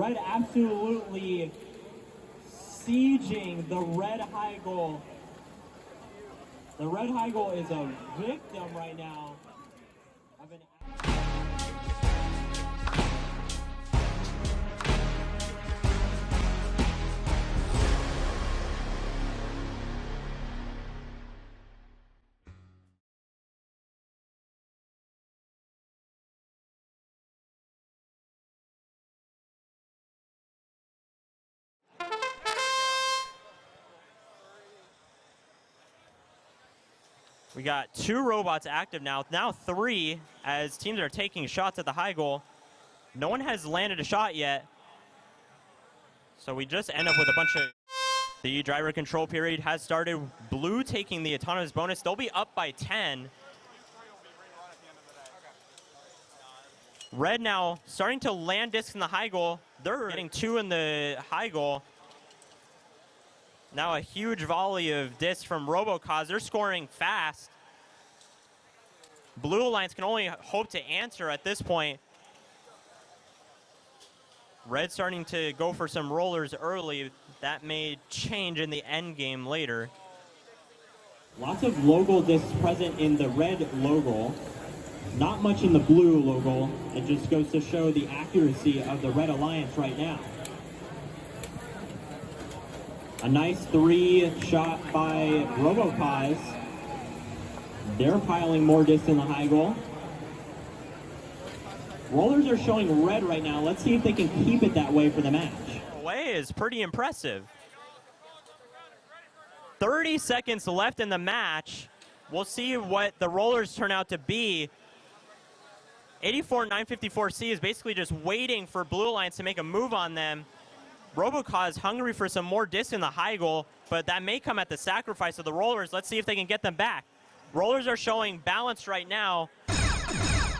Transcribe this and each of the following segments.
Red absolutely sieging the red high goal. The red high goal is a victim right now of an... We got 2 robots active now 3, as teams are taking shots at the high goal. No one has landed a shot yet. So we just end up with a bunch of... The driver control period has started. Blue taking the autonomous bonus. They'll be up by 10. Red now starting to land discs in the high goal. They're getting 2 in the high goal. Now a huge volley of discs from Robokauz. They're scoring fast. Blue Alliance can only hope to answer at this point. Red starting to go for some rollers early. That may change in the end game later. Lots of logo discs present in the red logo. Not much in the blue logo. It just goes to show the accuracy of the Red Alliance right now. A nice 3 shot by Robokauz. They're piling more discs in the high goal. Rollers are showing red right now. Let's see if they can keep it that way for the match. Way is pretty impressive. 30 seconds left in the match. We'll see what the rollers turn out to be. 84-954C is basically just waiting for Blue Alliance to make a move on them. Robokauz hungry for some more discs in the high goal, but that may come at the sacrifice of the rollers. Let's see if they can get them back. Rollers are showing balance right now.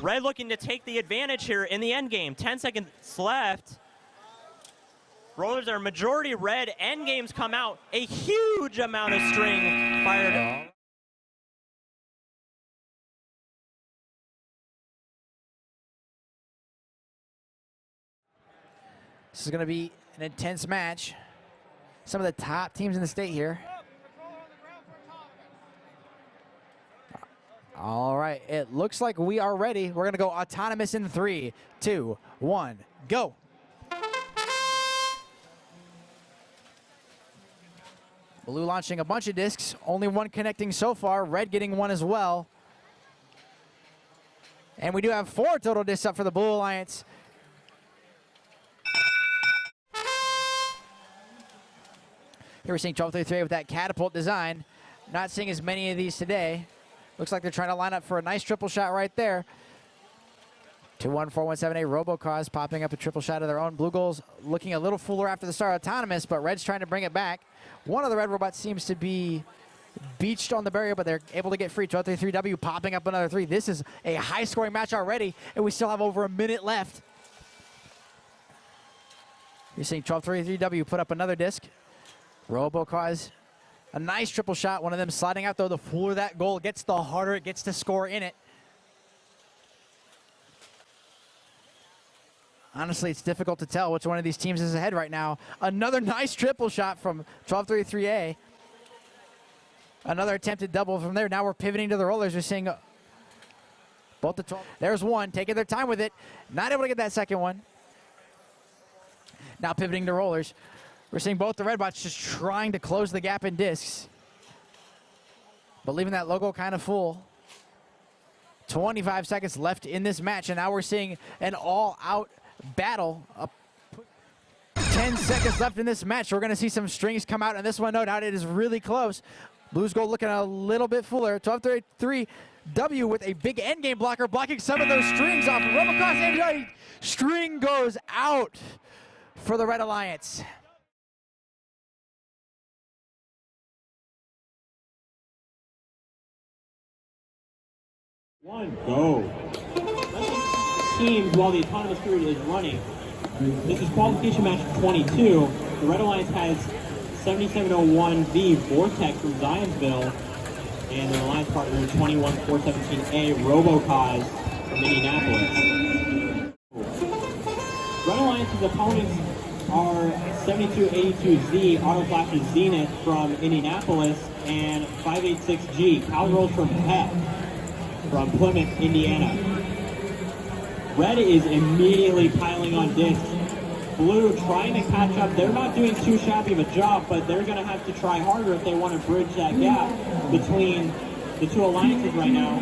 Red looking to take the advantage here in the end game. 10 seconds left. Rollers are majority red. End games come out. A huge amount of string fired. This is going to be an intense match. Some of the top teams in the state here. All right, it looks like we are ready. We're going to go autonomous in 3, 2, 1, go. Blue launching a bunch of discs, only 1 connecting so far. Red getting 1 as well. And we do have 4 total discs up for the Blue Alliance. Here we're seeing 1233 with that catapult design. Not seeing as many of these today. Looks like they're trying to line up for a nice triple shot right there. 21417A Robokauz popping up a triple shot of their own. Blue Goals looking a little fuller after the start autonomous, but Red's trying to bring it back. One of the red robots seems to be beached on the barrier, but they're able to get free. 1233W popping up another 3. This is a high-scoring match already, and we still have over a minute left. You're seeing 1233W put up another disc. Robokauz, a nice triple shot. One of them sliding out, though. The fuller that goal gets, the harder it gets to score in it. Honestly, it's difficult to tell which one of these teams is ahead right now. Another nice triple shot from 1233A. Another attempted double from there. Now we're pivoting to the rollers. We're seeing both the 12. There's one, taking their time with it. Not able to get that second one. Now pivoting to rollers. We're seeing both the red bots just trying to close the gap in discs, but leaving that logo kind of full. 25 seconds left in this match, and now we're seeing an all-out battle. 10 seconds left in this match. We're going to see some strings come out, and this one, no doubt, it is really close. Blues goal looking a little bit fuller. 1233W with a big endgame blocker, blocking some of those strings off. Robokauz and string goes out for the Red Alliance. One, go. Teams while the autonomous period is running. This is qualification match 22. The Red Alliance has 7701V Vortex from Zionsville, and their alliance partner 21417A Robokauz from Indianapolis. Red Alliance's opponents are 7282Z Auto Flashes Zenith from Indianapolis and 586G Cowgirls from PEP from Plymouth, Indiana. Red is immediately piling on discs. Blue trying to catch up. They're not doing too shabby of a job, but they're going to have to try harder if they want to bridge that gap between the two alliances right now.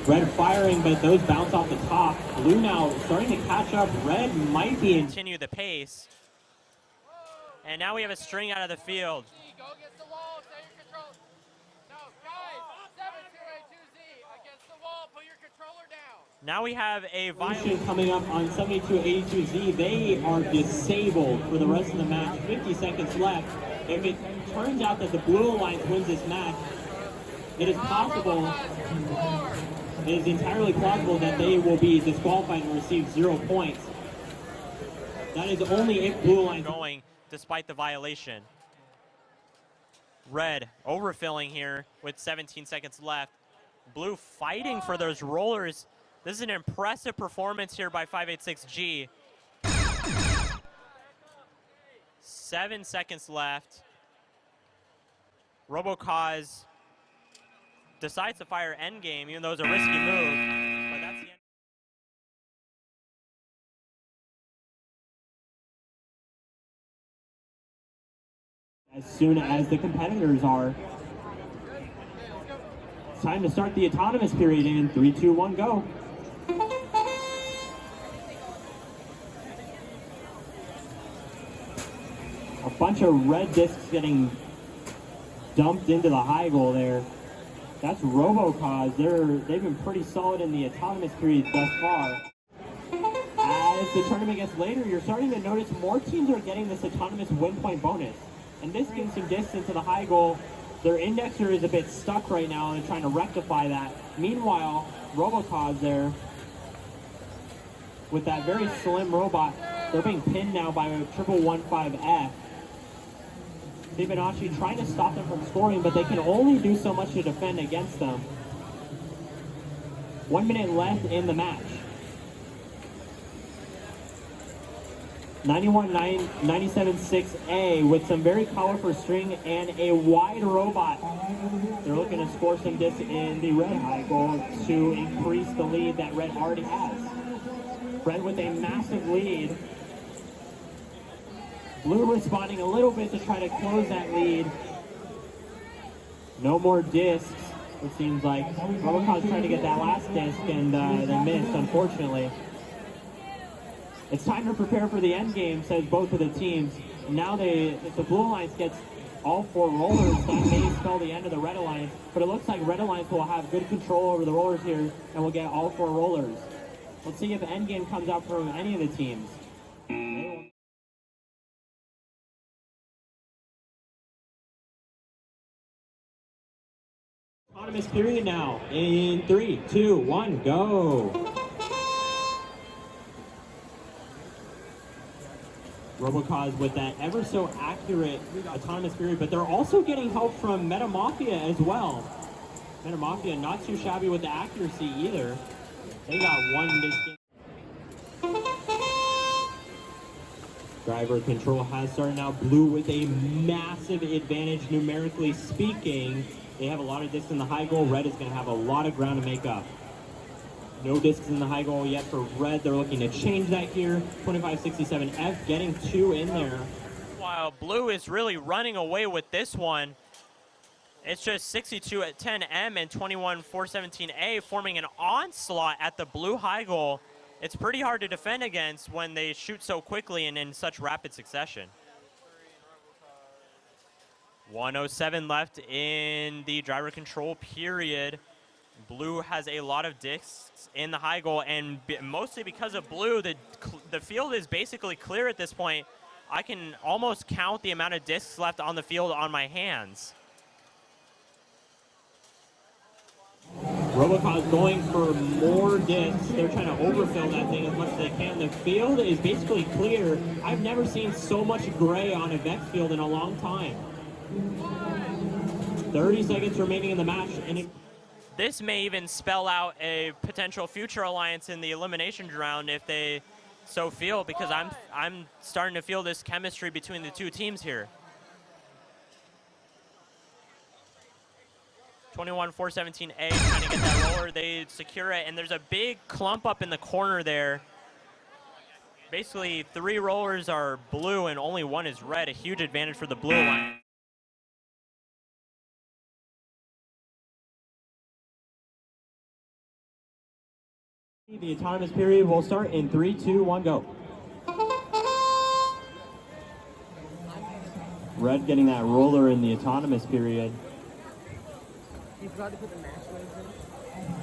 Red firing, but those bounce off the top. Blue now starting to catch up. Red might be in. Continue the pace. And now we have a string out of the field. Go against the wall, stay your control. No, guys, 7282Z against the wall, put your controller down. Now we have a violation coming up on 7282Z. They are disabled for the rest of the match. 50 seconds left. If it turns out that the Blue Alliance wins this match, it is possible, it is entirely plausible that they will be disqualified and receive 0 points. That is only if Blue Alliance going despite the violation. Red overfilling here with 17 seconds left. Blue fighting for those rollers. This is an impressive performance here by 586G. 7 seconds left. Robokauz decides to fire endgame, even though it's a risky move. But that's the end. As soon as the competitors are. It's time to start the autonomous period in 3, 2, 1, go. A bunch of red discs getting dumped into the high goal there. That's Robokauz. They've been pretty solid in the autonomous period thus far. As the tournament gets later, you're starting to notice more teams are getting this autonomous win point bonus. And this gives some distance to the high goal. Their indexer is a bit stuck right now and they're trying to rectify that. Meanwhile, Robokauz there with that very slim robot, they're being pinned now by a 1115F. Fibonacci trying to stop them from scoring, but they can only do so much to defend against them. 1 minute left in the match. 97.6A with some very colorful string and a wide robot. They're looking to score some discs in the red high goal to increase the lead that red already has. Red with a massive lead. Blue responding a little bit to try to close that lead. No more discs, it seems like. Robokauz trying to get that last disc and they missed, unfortunately. It's time to prepare for the end game, says both of the teams. Now if the Blue Alliance gets all 4 rollers, that may spell the end of the Red Alliance. But it looks like Red Alliance will have good control over the rollers here and will get all 4 rollers. Let's see if the end game comes out from any of the teams. Autonomous period now in 3, 2, 1, go. Robokauz with that ever so accurate autonomous period, but they're also getting help from Meta Mafia as well. Meta Mafia not too shabby with the accuracy either. They got 1 disc. Driver control has started now. Blue with a massive advantage numerically speaking. They have a lot of discs in the high goal. Red is going to have a lot of ground to make up. No discs in the high goal yet for red. They're looking to change that here. 2567F getting 2 in there. While blue is really running away with this one. It's just 62-10M and 21-417A forming an onslaught at the blue high goal. It's pretty hard to defend against when they shoot so quickly and in such rapid succession. 1:07 left in the driver control period. Blue has a lot of discs in the high goal, and mostly because of blue, the field is basically clear at this point. I can almost count the amount of discs left on the field on my hands. Robokauz going for more discs. They're trying to overfill that thing as much as they can. The field is basically clear. I've never seen so much gray on a Vex field in a long time. 30 seconds remaining in the match. And This may even spell out a potential future alliance in the elimination round if they so feel, because I'm starting to feel this chemistry between the two teams here. 21-417A trying to get that roller. They secure it, and there's a big clump up in the corner there. Basically, 3 rollers are blue and only 1 is red. A huge advantage for the blue line. The autonomous period will start in 3, 2, 1, go. Red getting that roller in the autonomous period.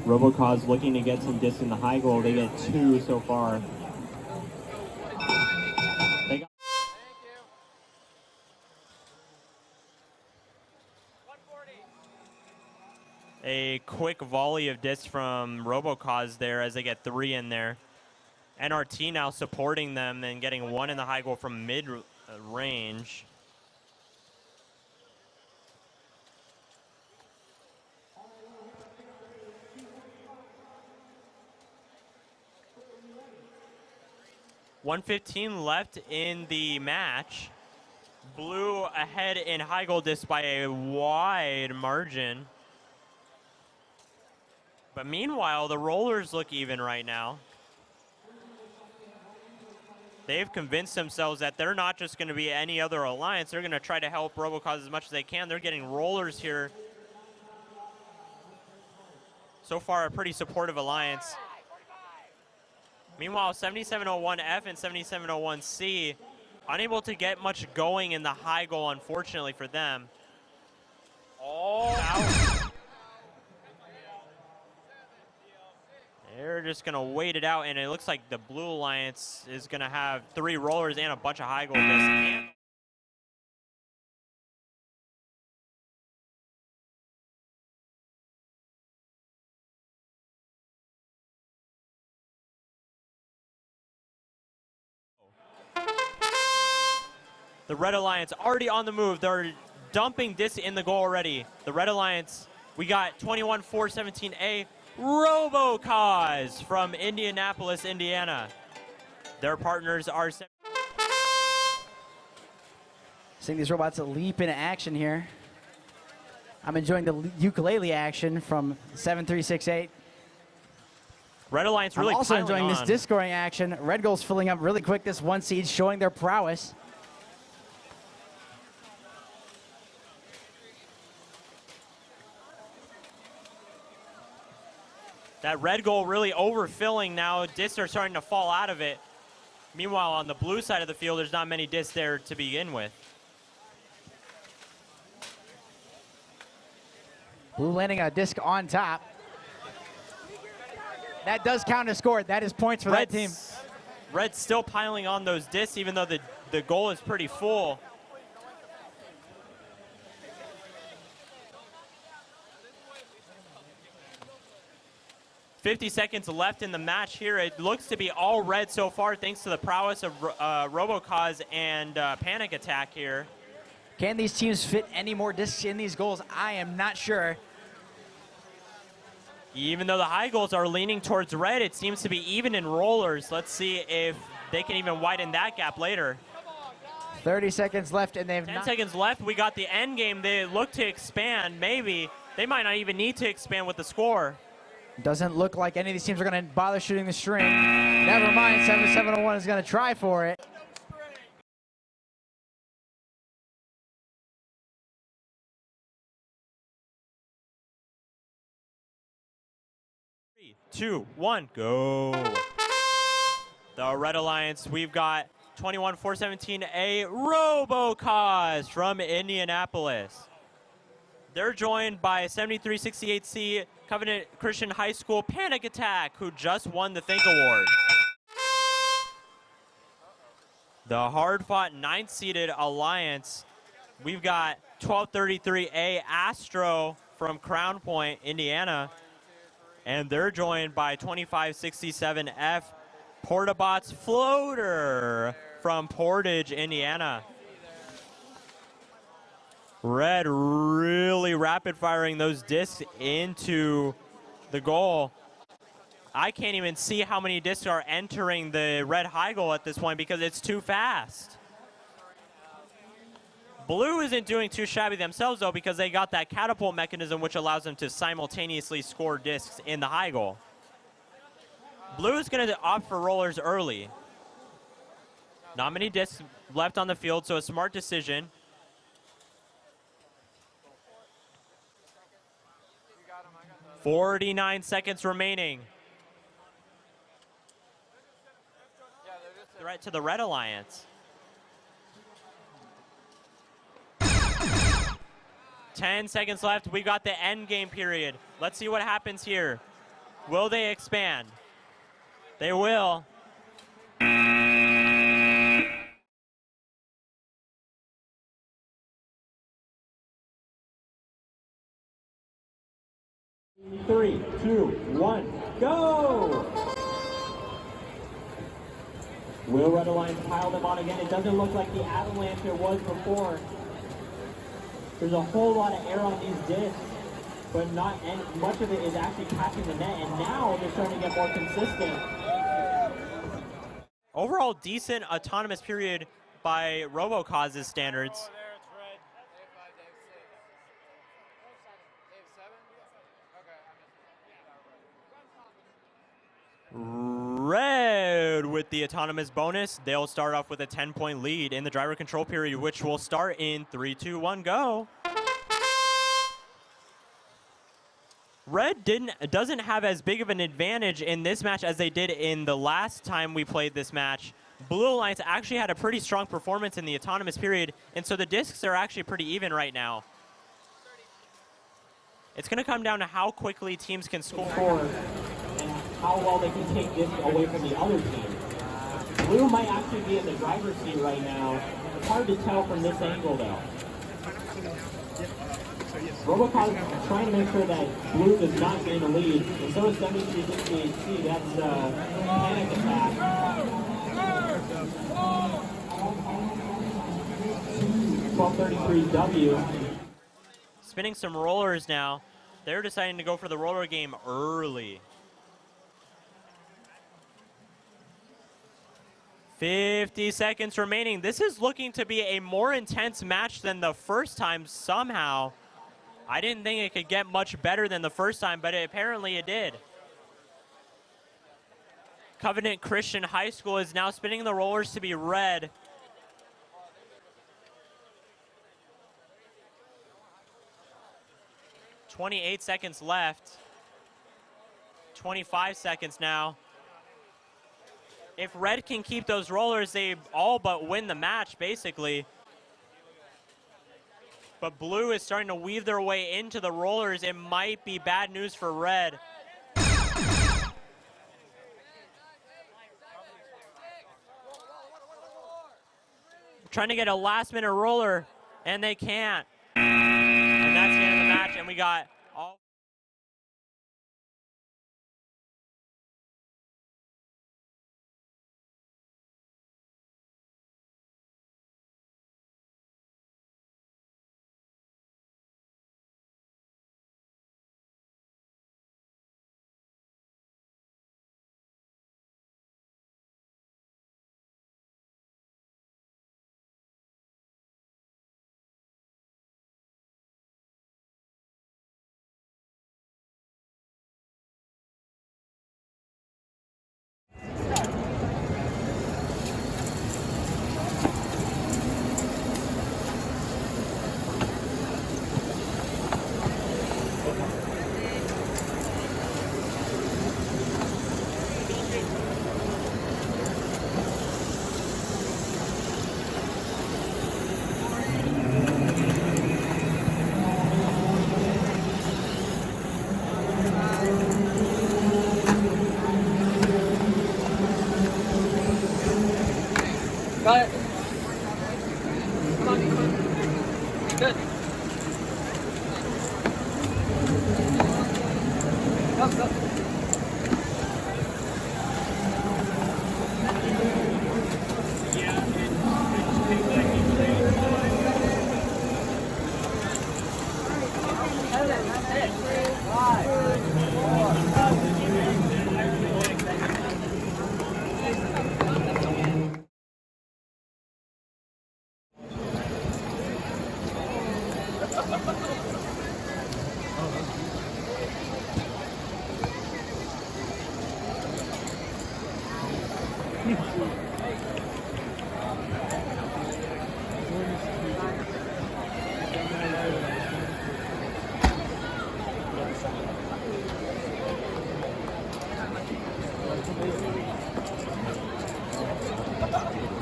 Robokauz looking to get some disc in the high goal. They get 2 so far. They got A quick volley of discs from Robokauz there as they get 3 in there. NRT now supporting them and getting 1 in the high goal from mid-range. .115 left in the match. Blue ahead in high goal disc by a wide margin. But meanwhile, the rollers look even right now. They've convinced themselves that they're not just going to be any other alliance. They're going to try to help Robokauz as much as they can. They're getting rollers here. So far, a pretty supportive alliance. Meanwhile, 7701F and 7701C unable to get much going in the high goal, unfortunately for them. All out. They're just going to wait it out, and it looks like the Blue Alliance is going to have 3 rollers and a bunch of high goal discs. 3 The Red Alliance already on the move. They're dumping this in the goal already. The Red Alliance, we got 21-417A, Robokauz from Indianapolis, Indiana. Their partners are... Seeing these robots leap into action here. I'm enjoying the ukulele action from 7368. Red Alliance really I'm also piling enjoying this on. disc scoring action. Red Gold's filling up really quick this 1 seed, showing their prowess. That red goal really overfilling now. Discs are starting to fall out of it. Meanwhile, on the blue side of the field, there's not many discs there to begin with. Blue landing a disc on top. That does count as scored. That is points for that team. Red's still piling on those discs, even though the goal is pretty full. .50 seconds left in the match here. It looks to be all red so far, thanks to the prowess of Robokauz and Panic Attack here. Can these teams fit any more discs in these goals? I am not sure. Even though the high goals are leaning towards red, it seems to be even in rollers. Let's see if they can even widen that gap later. 30 seconds left, and they've 10 seconds left. We got the end game. They look to expand. Maybe they might not even need to expand with the score. Doesn't look like any of these teams are going to bother shooting the string. Never mind, 7701 is going to try for it. Three, 2, 1, go. The Red Alliance, we've got 21-417A Robokauz from Indianapolis. They're joined by 7368C Covenant Christian High School Panic Attack, who just won the Think Award. The hard-fought 9th-seeded Alliance, we've got 1233A Astro from Crown Point, Indiana, and they're joined by 2567F Portabots Floater from Portage, Indiana. Red really rapid firing those discs into the goal. I can't even see how many discs are entering the red high goal at this point because it's too fast. Blue isn't doing too shabby themselves, though, because they got that catapult mechanism, which allows them to simultaneously score discs in the high goal. Blue is going to opt for rollers early. Not many discs left on the field, so a smart decision. You got him, I got the 49 seconds remaining. yeah, they're just Threat to the Red Alliance. 10 seconds left. We got the end game period. Let's see what happens here. Will they expand? They will. Three, two, one, go! Will Red Alliance pile them on again? It doesn't look like the avalanche it was before. There's a whole lot of air on these discs, but not and much of it is actually catching the net, and now they're starting to get more consistent. Overall, decent autonomous period by Robokauz's standards. there, it's red. Dave 5, Dave 6. Dave 7? Okay, I missed it. Red with the autonomous bonus. They'll start off with a 10-point lead in the driver control period, which will start in 3, 2, 1, go. Red doesn't have as big of an advantage in this match as they did in the last time we played this match. Blue Alliance actually had a pretty strong performance in the autonomous period, and so the discs are actually pretty even right now. It's going to come down to how quickly teams can score. And how well they can take this away from the other team. Blue might actually be in the driver's seat right now. It's hard to tell from this angle, though. Robokauz is trying to make sure that Blue does not gain the lead, and so is 7368C. That's a panic attack. 1233W. Spinning some rollers now. They're deciding to go for the roller game early. 50 seconds remaining. This is looking to be a more intense match than the first time somehow. I didn't think it could get much better than the first time, but apparently it did. Covenant Christian High School is now spinning the rollers to be red. "28 seconds left. 25 seconds now. If red can keep those rollers, they all but win the match, basically. But blue is starting to weave their way into the rollers. It might be bad news for red. Trying to get a last-minute roller, and they can't. And that's the end of the match, and we got all... Got it. Come on. Good. Go.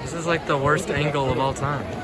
This is like the worst angle of all time.